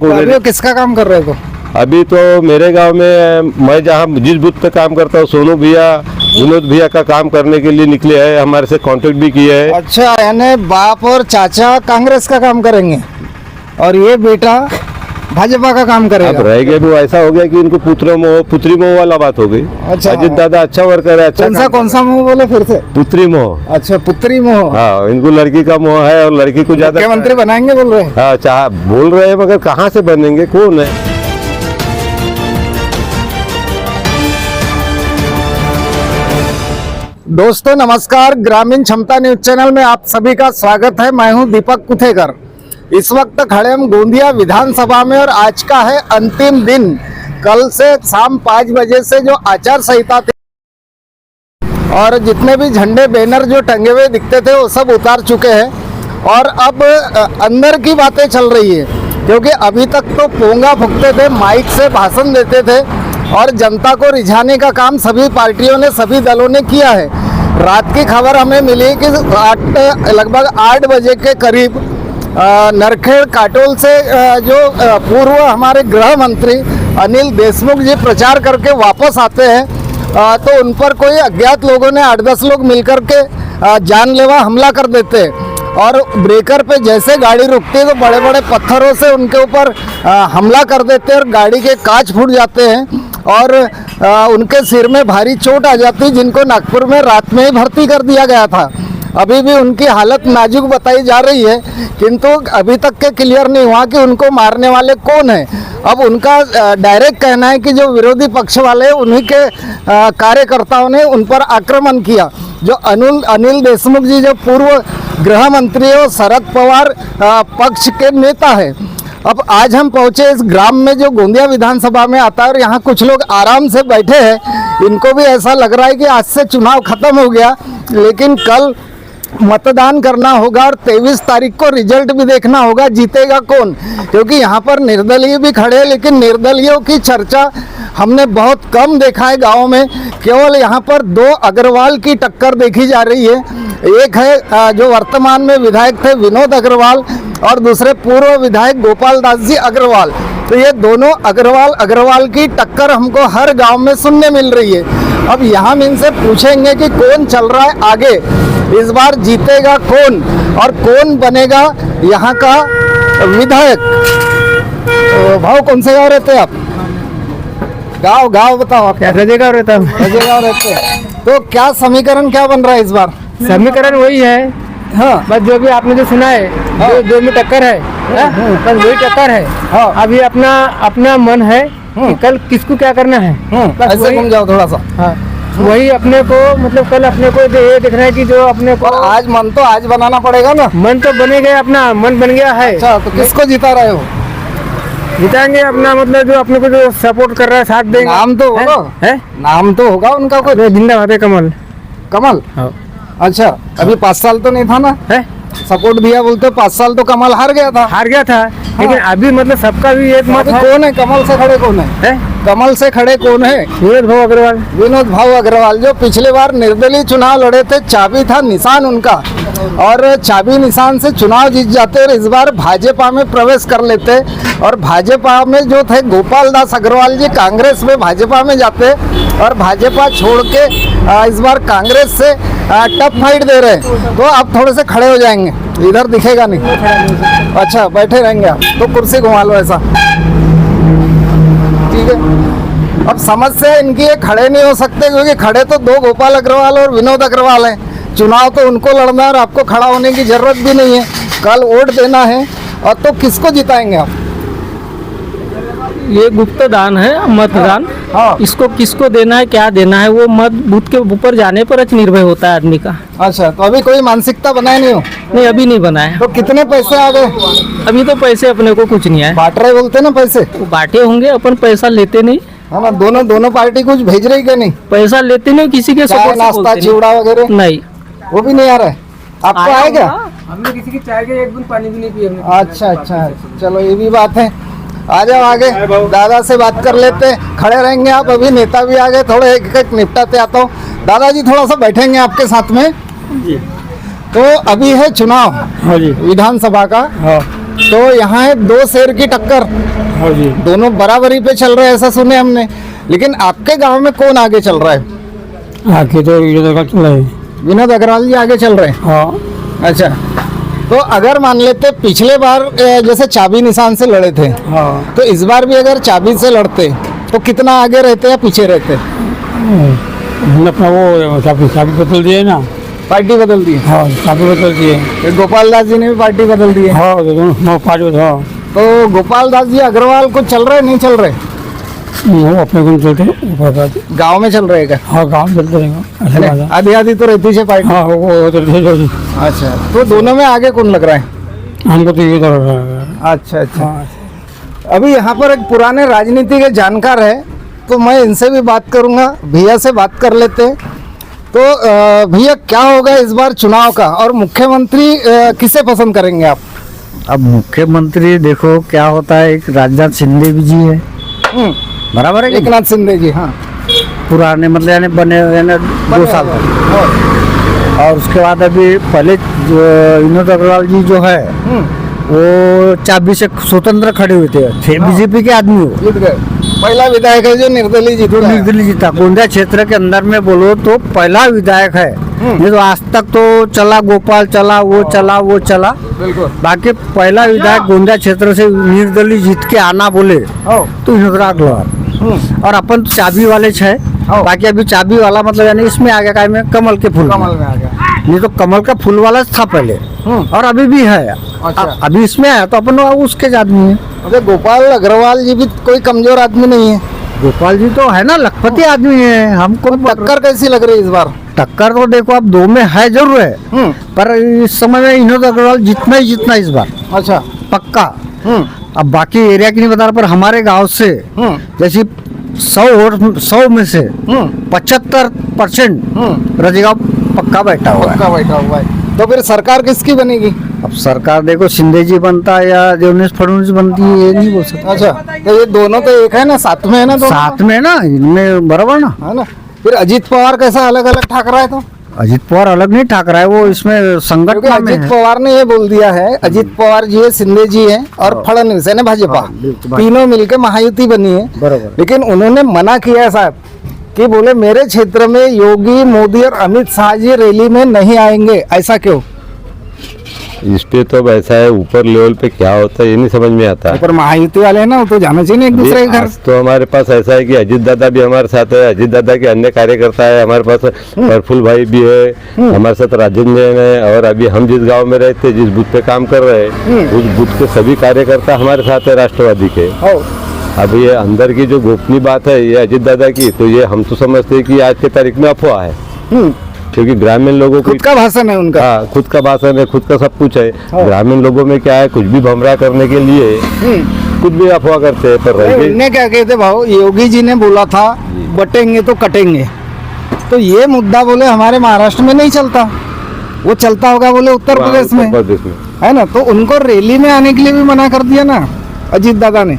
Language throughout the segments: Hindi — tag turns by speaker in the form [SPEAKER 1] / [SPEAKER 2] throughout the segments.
[SPEAKER 1] अभी किसका काम कर रहे हो?
[SPEAKER 2] अभी तो मेरे गांव में मैं जहाँ जिस बूथ पे काम करता हूँ, सोनू भैया विनोद भैया का काम करने के लिए निकले हैं, हमारे से कांटेक्ट भी किए हैं।
[SPEAKER 1] अच्छा, यानी बाप और चाचा कांग्रेस का काम करेंगे और ये बेटा भाजपा का काम
[SPEAKER 2] अब
[SPEAKER 1] करेगा।
[SPEAKER 2] रह गए वो ऐसा हो गया कि इनको पुत्री मोह वाला बात हो गई।
[SPEAKER 1] अच्छा,
[SPEAKER 2] अजित दादा अच्छा वर्कर है, अच्छा
[SPEAKER 1] कौन सा मुंह बोले फिर से?
[SPEAKER 2] पुत्री मोह।
[SPEAKER 1] अच्छा, पुत्री मोह।
[SPEAKER 2] हाँ, इनको लड़की का मोह है और लड़की को ज्यादा।
[SPEAKER 1] मुख्यमंत्री बनाएंगे बोल रहे हैं।
[SPEAKER 2] हाँ, चाह बोल रहे हैं, मगर कहाँ से बनेंगे, कौन है?
[SPEAKER 1] दोस्तों नमस्कार, ग्रामीण क्षमता न्यूज चैनल में आप सभी का स्वागत है। मैं हूं दीपक कुथेकर। इस वक्त खड़े हम गोंदिया विधानसभा में और आज का है अंतिम दिन। कल से शाम 5 बजे से जो आचार संहिता थी और जितने भी झंडे बैनर जो टंगे हुए दिखते थे वो सब उतार चुके हैं और अब अंदर की बातें चल रही है, क्योंकि अभी तक तो पोंगा फूंकते थे, माइक से भाषण देते थे और जनता को रिझाने का काम सभी पार्टियों ने, सभी दलों ने किया है। रात की खबर हमें मिली कि लगभग 8 बजे के करीब नरखेड़ काटोल से जो पूर्व हमारे गृह मंत्री अनिल देशमुख जी प्रचार करके वापस आते हैं, तो उन पर कोई अज्ञात लोगों ने 8-10 लोग मिलकर के जानलेवा हमला कर देते हैं और ब्रेकर पे जैसे गाड़ी रुकती है तो बड़े बड़े पत्थरों से उनके ऊपर हमला कर देते हैं और गाड़ी के कांच फूट जाते हैं और उनके सिर में भारी चोट आ जाती, जिनको नागपुर में रात में ही भर्ती कर दिया गया था। अभी भी उनकी हालत नाजुक बताई जा रही है, किंतु अभी तक के क्लियर नहीं हुआ कि उनको मारने वाले कौन है। अब उनका डायरेक्ट कहना है कि जो विरोधी पक्ष वाले उन्हीं के कार्यकर्ताओं ने उन पर आक्रमण किया। जो अनिल देशमुख जी जो पूर्व गृह मंत्री और शरद पवार पक्ष के नेता है। अब आज हम पहुंचे इस ग्राम में जो गोंदिया विधानसभा में आता है और यहाँ कुछ लोग आराम से बैठे हैं। इनको भी ऐसा लग रहा है कि आज से चुनाव खत्म हो गया, लेकिन कल मतदान करना होगा और 23 तारीख को रिजल्ट भी देखना होगा, जीतेगा कौन। क्योंकि यहाँ पर निर्दलीय भी खड़े हैं, लेकिन निर्दलीयों की चर्चा हमने बहुत कम देखा है गाँव में। केवल यहाँ पर 2 अग्रवाल की टक्कर देखी जा रही है। एक है जो वर्तमान में विधायक थे विनोद अग्रवाल और दूसरे पूर्व विधायक गोपाल दास जी अग्रवाल। तो ये दोनों अग्रवाल की टक्कर हमको हर गांव में सुनने मिल रही है। अब यहाँ हम इनसे पूछेंगे कि कौन चल रहा है आगे, इस बार जीतेगा कौन और कौन बनेगा यहाँ का विधायक। तो भाव कौन से गाँव रहते हैं आप? गाँव बताओ आप।
[SPEAKER 3] रजेगांव रहता हूँ।
[SPEAKER 1] रजेगांव रहते हैं। तो क्या समीकरण क्या बन रहा है इस बार?
[SPEAKER 3] समीकरण वही है,
[SPEAKER 1] हाँ,
[SPEAKER 3] बस जो भी आपने जो सुना है,
[SPEAKER 1] हाँ,
[SPEAKER 3] जो में टक्कर है, बस वही टक्कर है।
[SPEAKER 1] हाँ,
[SPEAKER 3] अभी अपना मन है कि कल किसको क्या करना है, बस
[SPEAKER 1] ऐसे घूम जाओ थोड़ा सा।
[SPEAKER 3] हाँ, वही अपने को, मतलब कल अपने को ये दिख रहा है कि जो अपने को
[SPEAKER 1] आज मन तो आज बनाना पड़ेगा ना।
[SPEAKER 3] मन तो बनेगा, अपना मन बन गया है।
[SPEAKER 1] अच्छा, तो किसको जिता रहे हो?
[SPEAKER 3] जिताएंगे अपना, मतलब जो अपने को जो सपोर्ट कर रहा है, साथ देंगे।
[SPEAKER 1] नाम तो होगा,
[SPEAKER 3] है?
[SPEAKER 1] नाम तो होगा उनका कोई।
[SPEAKER 3] जिंदाबाद है कमल।
[SPEAKER 1] कमल?
[SPEAKER 3] हाँ।
[SPEAKER 1] अच्छा, अभी 5 साल तो नहीं था ना?
[SPEAKER 3] है?
[SPEAKER 1] सपोर्ट दिया बोलते 5 साल तो कमल हार गया था। लेकिन अभी मतलब सबका भी एक मत है।
[SPEAKER 3] कौन
[SPEAKER 1] है कमल से खड़े? कौन है? कमल से खड़े कौन है? विनोद भाऊ अग्रवाल जो पिछले बार निर्दलीय चुनाव लड़े थे, चाबी था निशान उनका और चाबी निशान से चुनाव जीत जाते और इस बार भाजपा में प्रवेश कर लेते और भाजपा में जो थे गोपाल दास अग्रवाल जी कांग्रेस में भाजपा में जाते और भाजपा छोड़ के इस बार कांग्रेस से टफ फाइट दे रहे हैं। तो आप थोड़े से खड़े हो जाएंगे, इधर दिखेगा नहीं। अच्छा, बैठे रहेंगे आप, तो कुर्सी घुमा लो ऐसा, ठीक है। अब समस्या इनकी है, खड़े नहीं हो सकते क्योंकि खड़े तो 2 गोपाल अग्रवाल और विनोद अग्रवाल हैं। चुनाव तो उनको लड़ना है और आपको खड़ा होने की जरूरत भी नहीं है। कल वोट देना है और तो किसको जिताएंगे आप?
[SPEAKER 3] ये गुप्त दान है, मतदान।
[SPEAKER 1] हाँ।
[SPEAKER 3] इसको किसको देना है, क्या देना है, वो मत बूथ के ऊपर जाने पर निर्भर होता है आदमी का।
[SPEAKER 1] अच्छा, तो अभी कोई मानसिकता बनाए नहीं हो?
[SPEAKER 3] नहीं, अभी नहीं बनाया।
[SPEAKER 1] तो कितने पैसे आ गए?
[SPEAKER 3] अभी तो पैसे अपने को कुछ नहीं आए।
[SPEAKER 1] बांट रहे बोलते ना पैसे?
[SPEAKER 3] वो बांटे होंगे, अपन पैसा लेते नहीं।
[SPEAKER 1] है ना, दोनों पार्टी कुछ भेज रही क्या? नहीं,
[SPEAKER 3] पैसा लेते नहीं, किसी के
[SPEAKER 1] चाय
[SPEAKER 3] सपोर्ट से
[SPEAKER 1] नाश्ता
[SPEAKER 3] बोलते
[SPEAKER 1] चिवड़ा वगैरह
[SPEAKER 3] नहीं,
[SPEAKER 1] वो भी नहीं आ रहा है। आपको आया क्या?
[SPEAKER 3] हमने किसी की चाय के एक बूंद पानी भी नहीं पिया।
[SPEAKER 1] अच्छा, चलो ये भी बात है। आ जाओ आगे, दादा से बात कर लेते हैं। खड़े रहेंगे आप, अभी नेता भी आ गए, थोड़े एक निपटाते आता हूँ। दादाजी थोड़ा सा बैठेंगे आपके साथ में। तो अभी है चुनाव
[SPEAKER 3] हाँ जी,
[SPEAKER 1] विधानसभा का।
[SPEAKER 3] हाँ।
[SPEAKER 1] तो यहाँ है दो शेर की टक्कर,
[SPEAKER 4] हाँ जी।
[SPEAKER 1] दोनों बराबरी पे चल रहे हैं ऐसा सुने हमने। लेकिन आपके गांव में कौन आगे चल रहा है?
[SPEAKER 4] आगे तो ये तो चल रहा है।
[SPEAKER 1] विनोद अग्रवाल जी आगे चल रहे हैं।
[SPEAKER 4] हाँ।
[SPEAKER 1] अच्छा, तो अगर मान लेते पिछले बार जैसे चाबी निशान से लड़े थे,
[SPEAKER 4] हाँ।
[SPEAKER 1] तो इस बार भी अगर चाबी से लड़ते तो कितना आगे रहते या पीछे रहते?
[SPEAKER 4] हमने अपना वो चाबी बदल दिए ना।
[SPEAKER 1] पार्टी बदल दी।
[SPEAKER 4] हाँ, चाबी बदल दिए।
[SPEAKER 1] फिर गोपाल दास जी ने भी पार्टी बदल दी है।
[SPEAKER 4] हाँ, दोनों पार्टी। हाँ,
[SPEAKER 1] तो गोपाल दास जी अग्रवाल को चल रहे नहीं चल रहे?
[SPEAKER 4] वो अपने को चलते हैं।
[SPEAKER 1] गांव में चल रहे क्या?
[SPEAKER 4] हाँ, गाँव चलते रहेगा ऐसा बात है।
[SPEAKER 1] आधी आधी तो रहती है पार्टी।
[SPEAKER 4] हाँ, वो चलते हैं।
[SPEAKER 1] अच्छा, तो दोनों में आगे कौन लग रहा है?
[SPEAKER 4] हमको तो ये तो लग रहा है।
[SPEAKER 1] अच्छा अच्छा।
[SPEAKER 4] हाँ।
[SPEAKER 1] अभी यहाँ पर एक पुराने राजनीति के जानकार है, तो मैं इनसे भी बात करूंगा, भैया से बात कर लेते हैं। तो भैया, क्या होगा इस बार चुनाव का, और मुख्यमंत्री किसे पसंद करेंगे आप?
[SPEAKER 5] अब मुख्यमंत्री देखो क्या होता है, एक राजनाथ सिंधे भी जी है, बराबर है कि
[SPEAKER 1] एक नाथ शिंदे जी। हाँ,
[SPEAKER 5] पुराने मतलब यानी बने हुए ना 2 साल तक। और उसके बाद अभी पहले जो विनोद अग्रवाल जी जो है वो चाबी से स्वतंत्र खड़े हुए थे बीजेपी के आदमी हो,
[SPEAKER 1] जीत गए। पहला विधायक है जो निर्दलीय
[SPEAKER 5] जो
[SPEAKER 1] जीता है।
[SPEAKER 5] निर्दलीय जीता। गोंदिया क्षेत्र के अंदर में बोलो तो पहला विधायक है। नहीं तो आज तक तो चला गोपाल चला, वो चला, वो चला,
[SPEAKER 1] बिल्कुल।
[SPEAKER 5] बाकी पहला विधायक गोंदिया क्षेत्र से निर्दलीय जीत के आना बोले
[SPEAKER 1] हाँ।
[SPEAKER 5] तो विनोद अग्रवाल। और अपन तो चाबी वाले छे,
[SPEAKER 1] हाँ।
[SPEAKER 5] बाकी अभी चाबी वाला मतलब यानी इसमें आ गया काय में कमल के फूल।
[SPEAKER 1] कमल में आ गया।
[SPEAKER 5] नहीं तो कमल का फूल वाला था पहले, और अभी भी है।
[SPEAKER 1] अच्छा।
[SPEAKER 5] अभी इसमें आया तो अपन उसके आदमी है।
[SPEAKER 1] मतलब गोपाल अग्रवाल जी भी कोई कमजोर आदमी नहीं है।
[SPEAKER 5] गोपाल जी तो है ना लखपति आदमी है। हमको
[SPEAKER 1] टक्कर कैसी लग रही है इस बार?
[SPEAKER 5] टक्कर तो देखो अब 2 में है जरूर है, पर इस समय में विनोद अग्रवाल जितना ही जितना इस बार
[SPEAKER 1] अच्छा।
[SPEAKER 5] पक्का। अब बाकी एरिया की नहीं बता रहा, पर हमारे गांव से जैसे 100 में से 75% रजगांव पक्का बैठा हुआ है।
[SPEAKER 1] पक्का बैठा हुआ है। तो फिर सरकार किसकी बनेगी?
[SPEAKER 5] अब सरकार देखो शिंदे जी बनता है या देवेश फडणवीस बनती है, ये नहीं बोल सकता।
[SPEAKER 1] अच्छा, तो ये दोनों तो एक है ना, साथ में है ना दोनों?
[SPEAKER 5] साथ में ना, इनमें बराबर ना।
[SPEAKER 1] है ना। फिर अजीत पवार कैसा अलग अलग ठाक रहा है? तो
[SPEAKER 5] अजीत पवार अलग नहीं ठाक रहा है, वो इसमें
[SPEAKER 1] क्योंकि
[SPEAKER 5] संगठन में
[SPEAKER 1] अजीत
[SPEAKER 5] है।
[SPEAKER 1] पवार ने ये बोल दिया है, अजीत पवार जी है, शिंदे जी है और फडणवीस है ना भाजपा, तीनों मिलकर महायुति बनी है।
[SPEAKER 5] बराबर।
[SPEAKER 1] लेकिन उन्होंने मना किया है साहब कि बोले मेरे क्षेत्र में योगी, मोदी और अमित शाह जी रैली में नहीं आएंगे। ऐसा क्यों?
[SPEAKER 2] इस पे तो अब ऐसा है, ऊपर लेवल पे क्या होता है ये नहीं समझ में आता।
[SPEAKER 1] पर महायुति वाले हैं ना, वो तो जाना चाहिए ना एक दूसरे के घर।
[SPEAKER 2] आज तो हमारे पास ऐसा है कि अजीत दादा भी हमारे साथ है, अजीत दादा के अन्य कार्यकर्ता है हमारे पास, प्रफुल्ल भाई भी है हमारे साथ, राजेंद्र जैन है, और अभी हम जिस गांव में रहते, जिस बूथ पे काम कर रहे हैं, उस बूथ के सभी कार्यकर्ता हमारे साथ है राष्ट्रवादी के। अब ये अंदर की जो गोपनीय बात है ये अजीत दादा की, तो ये हम तो समझते हैं कि आज के तारीख में अफवाह है, क्योंकि ग्रामीण लोगों को
[SPEAKER 1] खुद का भाषण है उनका।
[SPEAKER 2] हाँ, खुद का भाषण है, खुद का सब कुछ है। ग्रामीण लोगों में क्या है, कुछ भी भमरा करने के लिए कुछ भी अफवाह करते हैं। पर रह गई
[SPEAKER 1] उनने क्या कहते भाव, योगी जी ने बोला था बटेंगे तो कटेंगे, तो ये मुद्दा बोले हमारे महाराष्ट्र में नहीं चलता, वो चलता होगा बोले उत्तर प्रदेश में, है ना। तो उनको रैली में आने के लिए भी मना कर दिया ना अजीत दादा ने।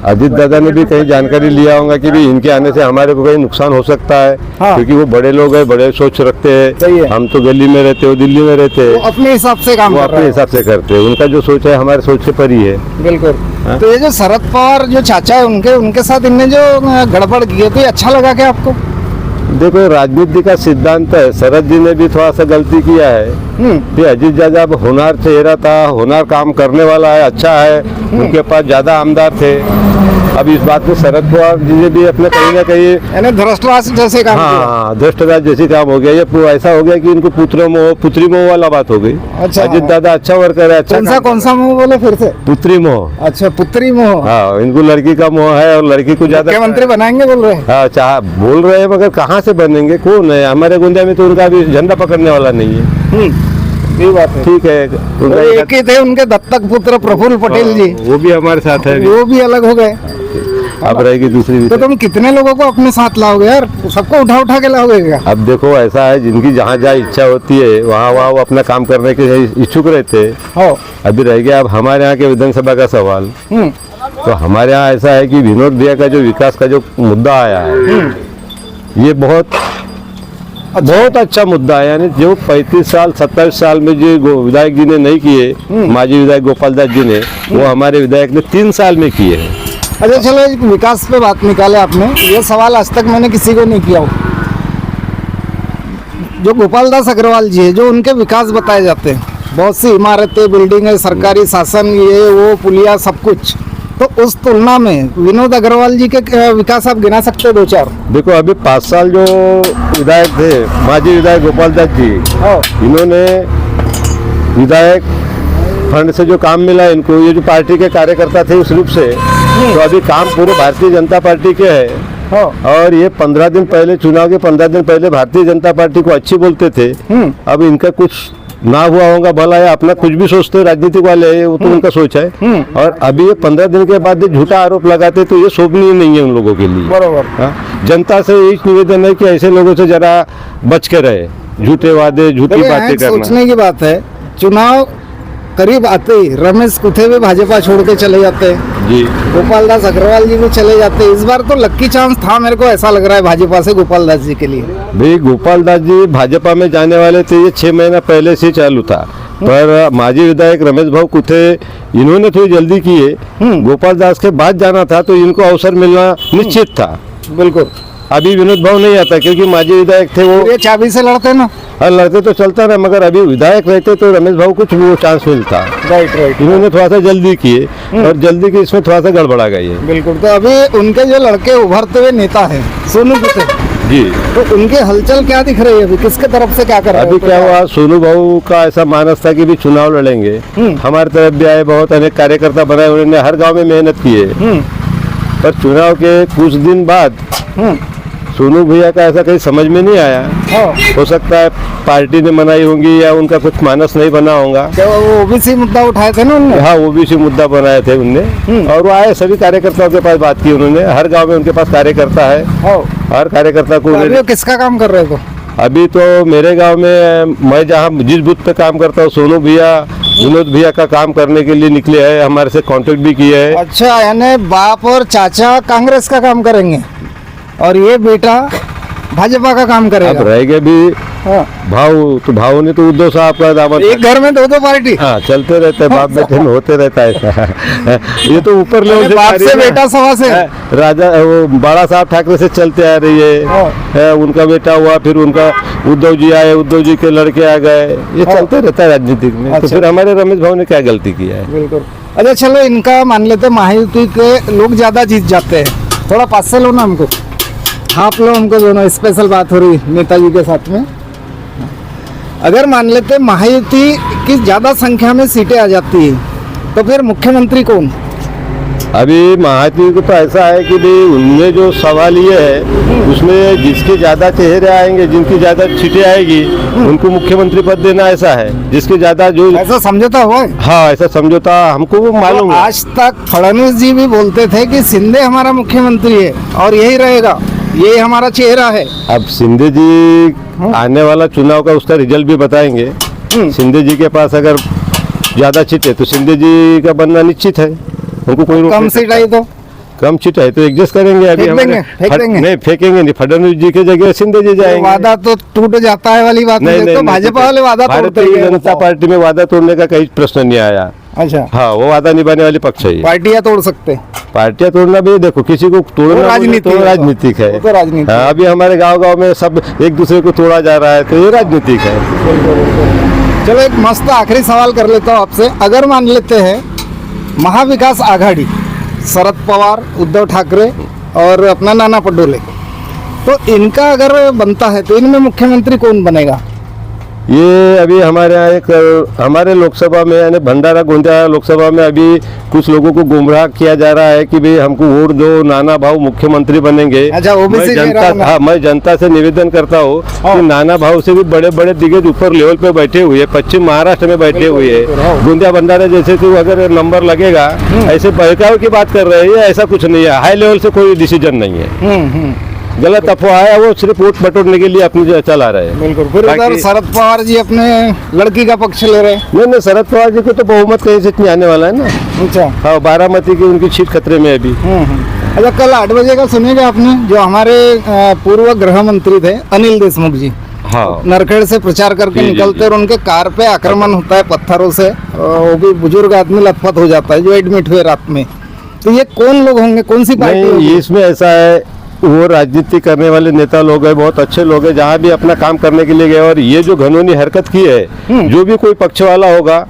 [SPEAKER 2] अजीत दादा ने भी कहीं जानकारी लिया होगा कि भी इनके आने से हमारे को कहीं नुकसान हो सकता है।
[SPEAKER 1] हाँ।
[SPEAKER 2] क्योंकि वो बड़े लोग हैं, बड़े सोच रखते
[SPEAKER 1] सही है।
[SPEAKER 2] हैं। हम तो गली में रहते, वो दिल्ली में रहते
[SPEAKER 1] वो
[SPEAKER 2] हैं,
[SPEAKER 1] अपने हिसाब से काम
[SPEAKER 2] वो
[SPEAKER 1] कर
[SPEAKER 2] अपने
[SPEAKER 1] रहे हैं।
[SPEAKER 2] हिसाब से करते हैं। उनका जो सोच है हमारे सोच से परी है।
[SPEAKER 1] बिल्कुल।
[SPEAKER 2] हाँ।
[SPEAKER 1] तो ये जो शरद पवार जो चाचा है उनके साथ इनने जो गड़बड़ की है, तो ये अच्छा लगा क्या आपको?
[SPEAKER 2] देखो, राजनीति का सिद्धांत है, शरद जी ने भी थोड़ा सा गलती किया है कि अजीत दादा अब होनार चेहरा था, होनार काम करने वाला है, अच्छा है, उनके पास ज्यादा आमदार थे। अब इस बात में शरद पवार जी ने भी अपने कहीं ना कहीं
[SPEAKER 1] यानी धृष्टराज जैसे काम किया।
[SPEAKER 2] हाँ, दृष्टराज जैसी काम हो गया। ये ऐसा हो गया कि इनको पुत्री मोह वाला बात हो गई।
[SPEAKER 1] अच्छा।
[SPEAKER 2] अजीत दादा अच्छा वर्कर है, अच्छा
[SPEAKER 1] कौन सा मुंह बोले फिर से?
[SPEAKER 2] पुत्री मोह।
[SPEAKER 1] अच्छा, पुत्री मोह।
[SPEAKER 2] हाँ, इनको लड़की का मोह है और लड़की को ज्यादा।
[SPEAKER 1] मुख्यमंत्री बनाएंगे बोल रहे हैं।
[SPEAKER 2] हाँ, चाह बोल रहे हैं, मगर कहाँ से बनेंगे, कौन है? हमारे गोंदिया में तो उनका भी झंडा पकड़ने वाला नहीं है।
[SPEAKER 1] ये बात है।
[SPEAKER 2] ठीक है, उनका
[SPEAKER 1] एक ही थे उनके दत्तक पुत्र प्रफुल्ल पटेल जी,
[SPEAKER 2] वो भी हमारे साथ है।
[SPEAKER 1] वो भी अलग हो गए।
[SPEAKER 2] अब रहेगी दूसरी भी।
[SPEAKER 1] तो तुम कितने लोगों को अपने साथ लाओगे यार? सबको उठा उठा के लाओगे क्या?
[SPEAKER 2] अब देखो, ऐसा है, जिनकी जहाँ जहाँ इच्छा होती है वहाँ वहाँ वो अपना काम करने के इच्छुक रहते हैं।
[SPEAKER 1] हो।
[SPEAKER 2] अभी रह गया अब हमारे यहाँ के विधानसभा का सवाल। तो हमारे यहाँ ऐसा है कि विनोद भैया का जो विकास का जो मुद्दा आया है, ये बहुत बहुत अच्छा मुद्दा है। यानी जो 35 साल 27 साल में जो विधायक जी ने नहीं किए, माजी विधायक गोपाल दास जी ने, वो हमारे विधायक ने 3 साल में किए हैं।
[SPEAKER 1] अच्छा चलो, एक विकास पे बात निकाले आपने, ये सवाल आज तक मैंने किसी को नहीं किया हो। जो गोपाल दास अग्रवाल जी है, जो उनके विकास बताए जाते हैं, बहुत सी इमारतें, बिल्डिंगें, सरकारी शासन, ये वो पुलिया, सब कुछ, तो उस तुलना में विनोद अग्रवाल जी के विकास आप गिना सकते हैं 2-4?
[SPEAKER 2] देखो अभी 5 साल जो विधायक थे, माजी विधायक गोपाल दास जी, इन्होंने विधायक फंड से जो काम मिला इनको, ये जो पार्टी के कार्यकर्ता थे उस रूप से, तो अभी काम पूरे भारतीय जनता पार्टी के है। और ये 15 दिन पहले, चुनाव के 15 दिन पहले भारतीय जनता पार्टी को अच्छी बोलते थे। अब इनका कुछ ना हुआ होगा भला, या अपना कुछ भी सोचते हैं राजनीतिक वाले, वो तो उनका सोच है। और अभी ये 15 दिन के बाद झूठा आरोप लगाते, तो ये शोभनीय नहीं है उन लोगों के लिए।
[SPEAKER 1] बरोबर।
[SPEAKER 2] जनता से यही निवेदन है कि ऐसे लोगों से जरा बच के रहे, झूठे वादे, झूठी बातें करना।
[SPEAKER 1] सोचने की बात है, चुनाव करीब आते ही रमेश कुथे भी भाजपा छोड़ के चले जाते हैं
[SPEAKER 2] जी,
[SPEAKER 1] गोपाल दास अग्रवाल जी भी चले जाते हैं। इस बार तो लक्की चांस था, मेरे को ऐसा लग रहा है भाजपा से गोपाल दास जी के लिए।
[SPEAKER 2] भाई गोपाल दास जी भाजपा में जाने वाले थे, ये 6 महीना पहले से चालू था, पर माजी विधायक रमेश भाऊ कुथे इन्होंने थोड़ी जल्दी की है। गोपाल दास के बाद जाना था तो इनको अवसर मिलना निश्चित था।
[SPEAKER 1] बिल्कुल।
[SPEAKER 2] अभी विनोद भाऊ नहीं आता क्योंकि माजी विधायक थे, वो
[SPEAKER 1] ये चाबी से लड़ते ना।
[SPEAKER 2] हर लड़ते तो चलता ना, मगर अभी विधायक रहते तो रमेश भाऊ कुछ वो चांस मिलता।
[SPEAKER 1] राइट।
[SPEAKER 2] इन्होंने थोड़ा सा जल्दी किए, और जल्दी की इसमें थोड़ा सा गड़बड़ा गई है।
[SPEAKER 1] बिल्कुल। तो अभी उनके जो लड़के उभरते हुए नेता है सोनू कुथे
[SPEAKER 2] जी,
[SPEAKER 1] तो उनकी हलचल क्या दिख रही है अभी, किसके तरफ से क्या कर रहे हैं?
[SPEAKER 2] अभी क्या हुआ, सोनू भाऊ का ऐसा मानस था कि भी चुनाव लड़ेंगे, हमारे तरफ भी आए, बहुत अनेक कार्यकर्ता बनाए, उन्होंने हर गांव में मेहनत की है। पर चुनाव के कुछ दिन बाद सोनू भैया का ऐसा कहीं समझ में नहीं आया। हो सकता है पार्टी ने मनाई होंगी या उनका कुछ मानस नहीं बना होगा।
[SPEAKER 1] क्या वो ओबीसी मुद्दा उठाए थे ना उन्होंने?
[SPEAKER 2] हाँ, ओबीसी मुद्दा बनाए थे उनने, और वो आए सभी कार्यकर्ताओं के पास बात की उन्होंने। हर गांव में उनके पास कार्यकर्ता है, हर कार्यकर्ता को।
[SPEAKER 1] अभी वो किसका काम कर रहे थे?
[SPEAKER 2] अभी तो मेरे गांव में, मैं जहाँ जिस बूथ पे काम करता हूँ, सोनू भैया विनोद भैया का काम करने के लिए निकले हैं, हमारे से कांटेक्ट भी किए हैं।
[SPEAKER 1] अच्छा, यानी बाप और चाचा कांग्रेस का काम करेंगे और ये बेटा भाजपा का काम करेगा।
[SPEAKER 2] अब रह गए भी भाव, तो भाव ने तो उद्धव साहब का दामन,
[SPEAKER 1] एक घर में 2-2 पार्टी।
[SPEAKER 2] हाँ, चलते रहते हैं, बाप बेटे में होते रहता है। ये तो ऊपर लेवल से
[SPEAKER 1] बाप से बेटा सवा से
[SPEAKER 2] राजा, वो बड़ा साहब ठाकरे से चलते आ रही है। उनका बेटा हुआ, फिर उनका उद्धव जी आए, उद्धव जी के लड़के आ गए, ये चलते रहता है राजनीति में। तो फिर हमारे रमेश भाऊ ने क्या गलती किया है?
[SPEAKER 1] बिल्कुल। अच्छा चलो, इनका मान लेते महायुति के लोग ज्यादा जीत जाते हैं, थोड़ा पास से लो ना हमको, आप लो हमको, दोनों स्पेशल बात हो रही नेताजी के साथ में। अगर मान लेते महायुति की ज्यादा संख्या में सीटें आ जाती है तो फिर मुख्यमंत्री कौन?
[SPEAKER 2] अभी महायुति को तो ऐसा है कि भाई उनमें जो सवाल ये है, उसमें जिसके ज्यादा चेहरे आएंगे, जिनकी ज्यादा सीटें आएगी, उनको मुख्यमंत्री पद देना, ऐसा है। जिसके ज्यादा जो,
[SPEAKER 1] ऐसा समझौता हुआ है?
[SPEAKER 2] हाँ, ऐसा समझौता हमको वो मालूम
[SPEAKER 1] तो
[SPEAKER 2] है।
[SPEAKER 1] आज तक फडणवीस जी भी बोलते थे कि शिंदे हमारा मुख्यमंत्री है और यही रहेगा, यही हमारा चेहरा है।
[SPEAKER 2] अब शिंदे जी आने वाला चुनाव का उसका रिजल्ट भी बताएंगे। शिंदे जी के पास अगर ज्यादा सीट है तो शिंदे जी का बनना निश्चित है, उनको कोई
[SPEAKER 1] कम सीट आई तो
[SPEAKER 2] कम सीट है तो एडजस्ट करेंगे। अभी
[SPEAKER 1] फेंक देंगे, फेंक देंगे।
[SPEAKER 2] नहीं फेंकेंगे नहीं, फडणवीस जी की जगह शिंदे जी जाएंगे।
[SPEAKER 1] वादा तो टूट जाता है वाली बात
[SPEAKER 2] नहीं,
[SPEAKER 1] है,
[SPEAKER 2] नहीं,
[SPEAKER 1] तो
[SPEAKER 2] नहीं,
[SPEAKER 1] भाजपा वाले वादा तोड़ते
[SPEAKER 2] भारतीय
[SPEAKER 1] हैं।
[SPEAKER 2] जनता पार्टी में वादा तोड़ने का कहीं प्रश्न नहीं आया।
[SPEAKER 1] अच्छा,
[SPEAKER 2] हाँ, वो वादा निभाने वाली पक्ष है।
[SPEAKER 1] पार्टियां तोड़ सकते,
[SPEAKER 2] पार्टियां तोड़ना भी, देखो किसी को तोड़ना
[SPEAKER 1] वो राजनीति
[SPEAKER 2] तो
[SPEAKER 1] है।
[SPEAKER 2] राजनीतिक है।
[SPEAKER 1] वो तो राजनीति
[SPEAKER 2] हाँ,
[SPEAKER 1] है।
[SPEAKER 2] अभी हमारे गांव में सब एक दूसरे को तोड़ा जा रहा है, तो ये राजनीतिक है।
[SPEAKER 1] चलो एक मस्त आखिरी सवाल कर लेता हूँ आपसे। अगर मान लेते हैं महाविकास आघाड़ी, शरद पवार, उद्धव ठाकरे और अपना नाना पटोले, तो इनका अगर बनता है तो इनमें मुख्यमंत्री कौन बनेगा?
[SPEAKER 2] ये अभी हमारे यहाँ एक, हमारे लोकसभा में यानी भंडारा गोंदिया लोकसभा में अभी कुछ लोगों को गुमराह किया जा रहा है कि भाई हमको वोट दो, नाना भाऊ मुख्यमंत्री बनेंगे।
[SPEAKER 1] अच्छा, वो भी
[SPEAKER 2] मैं
[SPEAKER 1] सही कह रहा हूँ ना।
[SPEAKER 2] हाँ, मैं जनता से निवेदन करता हूँ कि नाना भाऊ से भी बड़े बड़े दिग्गज ऊपर लेवल पे बैठे हुए हैं, पश्चिम महाराष्ट्र में बैठे हुए हैं। गोंदिया भंडारा जैसे तो अगर नंबर लगेगा, ऐसे बहकाव की बात कर रहे हैं, ऐसा कुछ नहीं है। हाई लेवल से कोई डिसीजन नहीं है, गलत अफवाह है, वो सिर्फ वोट बटोरने के लिए अपनी चला रहे हैं।
[SPEAKER 1] बिल्कुल। फिर उधर शरद पवार जी अपने लड़की का पक्ष ले रहे हैं।
[SPEAKER 2] नहीं, शरद पवार जी को तो बहुमत कहीं से नहीं आने वाला है ना।
[SPEAKER 1] अच्छा,
[SPEAKER 2] हाँ, बारामती की उनकी सीट खतरे में है अभी।
[SPEAKER 1] अच्छा, कल 8 बजे का सुनेगा आपने, जो हमारे पूर्व गृह मंत्री थे अनिल देशमुख जी,
[SPEAKER 2] हाँ।
[SPEAKER 1] नरखेड़ से प्रचार करके
[SPEAKER 2] जी, जी,
[SPEAKER 1] निकलते और उनके कार पे आक्रमण होता है पत्थरों से, वो भी बुजुर्ग आदमी लथपथ हो जाता है जो एडमिट हुए रात में। तो ये कौन लोग होंगे, कौन सी पार्टी
[SPEAKER 2] नहीं,
[SPEAKER 1] होगी?
[SPEAKER 2] इसमें ऐसा है, वो राजनीति करने वाले नेता लोग हैं, बहुत अच्छे लोग हैं, जहाँ भी अपना काम करने के लिए गए। और ये जो घिनौनी हरकत की है, जो भी कोई पक्ष वाला होगा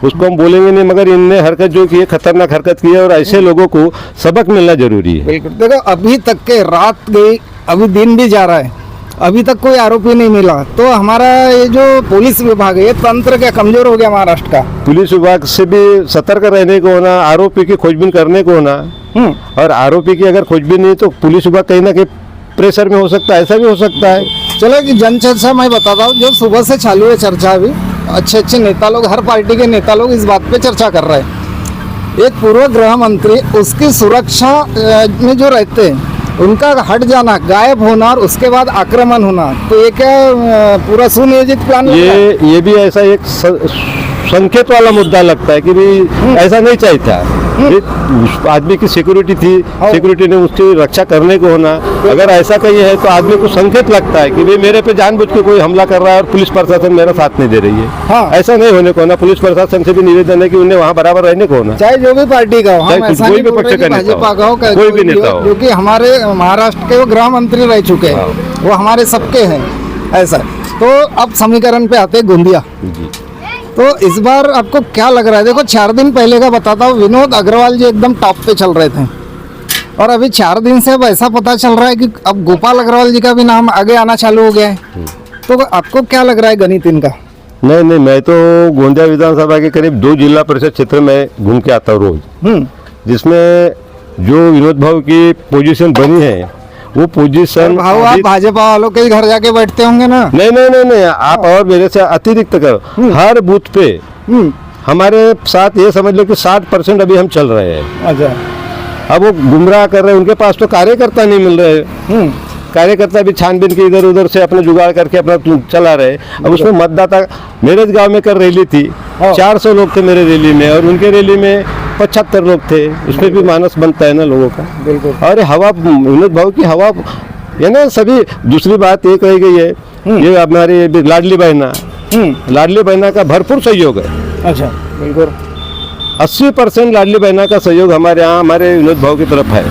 [SPEAKER 2] उसको हम बोलेंगे नहीं, मगर इनने हरकत जो की है, खतरनाक हरकत की है और ऐसे लोगों को सबक मिलना जरूरी है।
[SPEAKER 1] बिल्कुल। देखो अभी तक के रात गई, अभी दिन भी जा रहा है, अभी तक कोई आरोपी नहीं मिला। तो हमारा ये जो पुलिस विभाग है, ये तंत्र क्या कमजोर हो गया महाराष्ट्र का?
[SPEAKER 2] पुलिस विभाग से भी सतर्क रहने को होना, आरोपी की खोजबीन करने को होना। और आरोपी की अगर खोजबीन नहीं तो पुलिस विभाग कहीं ना कहीं प्रेशर में हो सकता है, ऐसा भी हो सकता है।
[SPEAKER 1] चलो कि जन चर्चा मैं बताता हूँ, जो सुबह से चालू है चर्चा, अभी अच्छे अच्छे नेता लोग, हर पार्टी के नेता लोग इस बात पे चर्चा कर रहे हैं। एक पूर्व गृह मंत्री, उसकी सुरक्षा में जो रहते हैं, उनका हट जाना, गायब होना और उसके बाद आक्रमण होना, तो ये क्या पूरा सुनियोजित प्लान लग रहा है?
[SPEAKER 2] ये भी ऐसा एक संकेत वाला मुद्दा लगता है कि भी ऐसा नहीं चाहिए था। उस आदमी की सिक्योरिटी थी, सिक्योरिटी ने उसकी रक्षा करने को होना। अगर ऐसा कहीं है तो आदमी को संकेत लगता है कि भाई मेरे पे जानबूझ के कोई हमला कर रहा है और पुलिस प्रशासन मेरा साथ नहीं दे रही है।
[SPEAKER 1] हाँ।
[SPEAKER 2] ऐसा नहीं होने को होना। पुलिस प्रशासन से भी निवेदन है कि उन्हें वहाँ बराबर रहने को होना।
[SPEAKER 1] चाहे जो भी पार्टी का हो, हम
[SPEAKER 2] चाहे
[SPEAKER 1] ऐसा
[SPEAKER 2] कोई
[SPEAKER 1] नहीं
[SPEAKER 2] भी
[SPEAKER 1] बोल
[SPEAKER 2] पक्ष
[SPEAKER 1] रहे कि
[SPEAKER 2] का नेता
[SPEAKER 1] भाजपा
[SPEAKER 2] हो,
[SPEAKER 1] का हो,
[SPEAKER 2] कोई भी नेता हो।
[SPEAKER 1] जो कि हमारे महाराष्ट्र के वो गृह मंत्री रह चुके हैं, वो हमारे सबके हैं। ऐसा तो अब समीकरण पे आते हैं गोंदिया। तो इस बार आपको क्या लग रहा है? देखो 4 दिन पहले का बताता हूँ, विनोद अग्रवाल जी एकदम टॉप पे चल रहे थे, और अभी 4 दिन से अब ऐसा पता चल रहा है कि अब गोपाल अग्रवाल जी का भी नाम आगे आना चालू हो गया है। तो आपको क्या लग रहा है गणित इनका?
[SPEAKER 2] नहीं, मैं तो गोंदिया विधानसभा के करीब 2 जिला परिषद क्षेत्र में घूम के आता हूँ रोज, जिसमें जो विनोद भाव की पोजीशन बनी है वो पोजीशन
[SPEAKER 1] भाव आप भाजपा वालों के ही घर जाके बैठते होंगे ना?
[SPEAKER 2] नहीं, आप और मेरे से अतिरिक्त करो। हर बूथ पे हमारे साथ ये समझ लो कि 60% अभी हम चल रहे हैं।
[SPEAKER 1] अच्छा।
[SPEAKER 2] अब वो गुमराह कर रहे हैं, उनके पास तो कार्यकर्ता नहीं मिल रहे। कार्यकर्ता भी छानबीन के इधर उधर से अपना जुगाड़ करके अपना चला रहे। अब उसमें मतदाता, मेरे गांव में कर रैली थी, 400 लोग थे मेरे रैली में, और उनके रैली में 75 लोग थे। उसमें भी मानस बनता है ना लोगों का।
[SPEAKER 1] बिल्कुल।
[SPEAKER 2] और हवा, विनोद भाव की हवा है ना सभी। दूसरी बात ये कही गई है, ये हमारी लाडली बहना का भरपूर सहयोग है।
[SPEAKER 1] अच्छा, बिल्कुल।
[SPEAKER 2] 80% लाडली बहना का सहयोग हमारे यहाँ, हमारे विनोद भाव की तरफ है।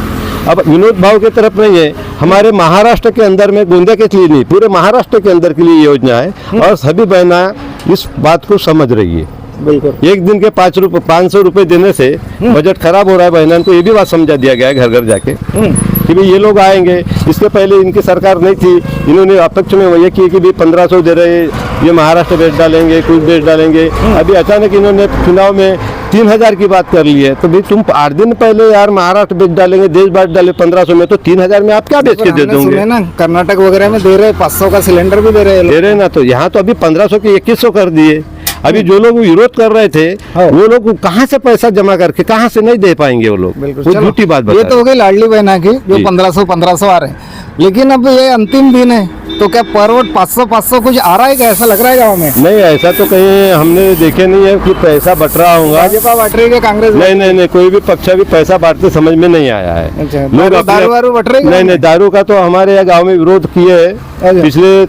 [SPEAKER 2] अब विनोद भाव की तरफ नहीं है, हमारे महाराष्ट्र के अंदर में, गोंदिया के लिए नहीं, पूरे महाराष्ट्र के अंदर के लिए योजना है। और सभी बहना इस बात को समझ रही है।
[SPEAKER 1] बिल्कुल।
[SPEAKER 2] एक दिन के 500 रुपए देने से बजट खराब हो रहा है। बहना को ये भी बात समझा दिया गया है घर घर जाके कि भाई ये लोग आएंगे। इसके पहले इनकी सरकार नहीं थी, इन्होंने अपेक्ष में ये किए कि भाई 1500 दे रहे, ये महाराष्ट्र बेच डालेंगे, कुछ बेच डालेंगे। अभी अचानक इन्होंने चुनाव में 3000 की बात कर ली है। तो भाई तुम 8 दिन पहले यार महाराष्ट्र बेच डालेंगे, देश बांट डाले 1500 में, तो 3000 में आप क्या बेच के दे दोगे
[SPEAKER 1] ना? कर्नाटक वगैरह में दे रहे, 500 का सिलेंडर भी दे रहे
[SPEAKER 2] ना। तो यहाँ तो अभी 1500 के 2100 कर दिए। अभी जो लोग विरोध कर रहे थे, वो लोग कहाँ से पैसा जमा करके, कहाँ से नहीं दे पाएंगे वो लोग। वो झूठी बात बता।
[SPEAKER 1] ये तो हो गई लाडली बहना की, जो 1500 आ रहे हैं। लेकिन अब ये अंतिम दिन है, तो क्या पर वोट 500 कुछ आ रहा है क्या? ऐसा लग रहा है गाँव में?
[SPEAKER 2] नहीं, ऐसा तो कहीं हमने देखे नहीं है कि पैसा बट रहा होगा।
[SPEAKER 1] भाजपा बांट रही है, कांग्रेस?
[SPEAKER 2] नहीं, कोई भी पक्ष भी पैसा बांटते समझ में नहीं आया है।
[SPEAKER 1] अच्छा,
[SPEAKER 2] लोग
[SPEAKER 1] दारू बट रही है?
[SPEAKER 2] नहीं, दारू का तो हमारे यहाँ गाँव में विरोध किए है। पिछले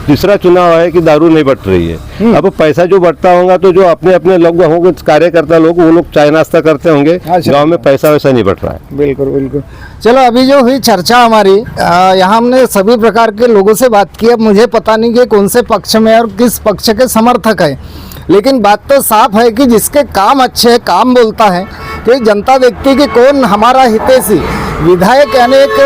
[SPEAKER 2] तीसरा चुनाव है कि दारू नहीं बट रही है। अब पैसा जो बटता होगा तो जो अपने अपने लोग होंगे, कार्यकर्ता लोग, वो लोग चाय नाश्ता करते होंगे। गाँव में पैसा वैसा नहीं बट रहा है।
[SPEAKER 1] बिल्कुल। चलो, अभी जो हुई चर्चा हमारी, यहाँ हमने सभी प्रकार के लोगों से बात की। अब मुझे पता नहीं कि कौन से पक्ष में और किस पक्ष के समर्थक है, लेकिन बात तो साफ है कि जिसके काम अच्छे, काम बोलता है कि जनता देखती है कि कौन हमारा हितैषी। विधायक यानी एक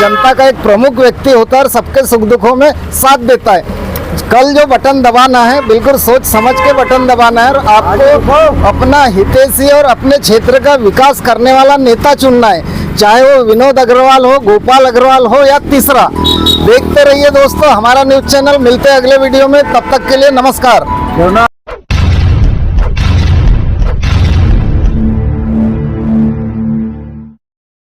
[SPEAKER 1] जनता का एक प्रमुख व्यक्ति होता है और सबके सुख दुखों में साथ देता है। कल जो बटन दबाना है, बिल्कुल सोच समझ के बटन दबाना है, और आपको अपना हितैषी और अपने क्षेत्र का विकास करने वाला नेता चुनना है, चाहे वो विनोद अग्रवाल हो, गोपाल अग्रवाल हो या तीसरा। देखते रहिए दोस्तों हमारा न्यूज़ चैनल। मिलते हैं अगले वीडियो में, तब तक के लिए नमस्कार।